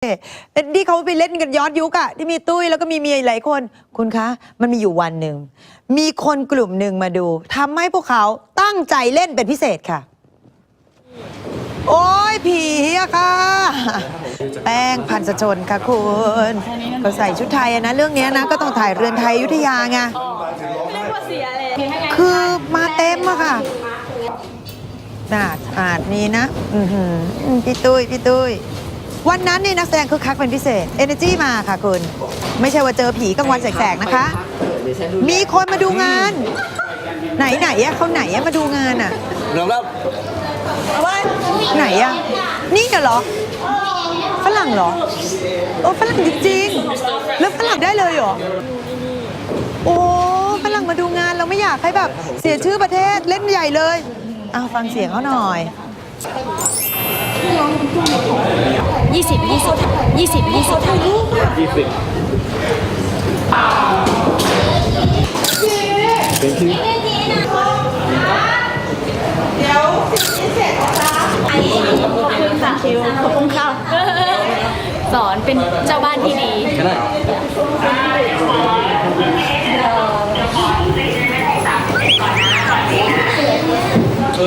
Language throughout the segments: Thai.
ที่เขาไปเล่นกันย้อนยุคอะที่มีตุ้ยแล้วก็มีเมียหลายคนคุณคะมันมีอยู่วันหนึ่งมีคนกลุ่มหนึ่งมาดูทำให้พวกเขาตั้งใจเล่นเป็นพิเศษค่ะ โอ้ยผีอะค่ะ แป้งพันสะชนค่ะคุณก็ใส่ชุดไทยนะเรื่องนี้นะก็ต้องถ่ายเรือนไทยอยุธยาไงคือมาเต็มอะค่ะอาจนี้นะพี่ตุ้ยวันนั้นนี่นักแสดงคึกคักเป็นพิเศษ Energy มาค่ะคุณไม่ใช่ว่าเจอผีกลางวันแสกๆนะคะมีคนมาดูงานไหนอะเขาไหนอะมาดูงานอะไหนอะนี่เหรอฝรั่งเหรอโอ้ฝรั่งจริงๆแล้วฝรั่งได้เลยเหรอโอ้ฝรั่งมาดูงานเราไม่อยากให้แบบเสียชื่อประเทศเล่นใหญ่เลยเอาฟังเสียงเขาหน่อย20เดี๋ยวพิเศษนะขอบคุณค่ะขอบคุณค่ะสอนเป็นเจ้าบ้านที่ดี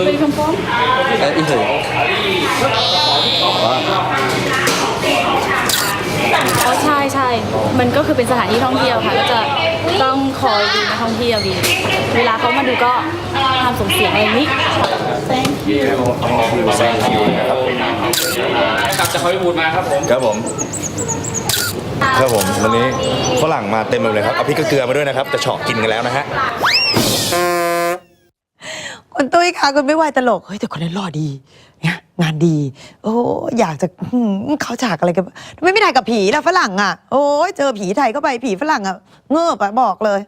เป็นคำฟ้องอีกเลยอ๋อใช่มันก็คือเป็นสถานที่ท่องเที่ยวค่ะก็จะต้องคอยดูนักท่องเที่ยวดีเวลาเขามาดูก็ทำส่งเสียงอะไรนี้ครับจะคอยบูดมาครับผมครับผมวันนี้ฝรั่งมาเต็มเลยครับเอาพริกเกลือมาด้วยนะครับจะเฉาะกินกันแล้วนะฮะคุณตุ้ยค่ะคุณไม่ไหวตลกเฮ้ยแต่คนนั้นหล่อดีเนี่ยงานดีโอ้อยากจะเขาฉากอะไรกันไม่ถ่ายกับผีล่ะฝรั่งอ่ะโอ้ยเจอผีไทยเข้าไปผีฝรั่งอ่ะเงือบอ่ะบอกเลย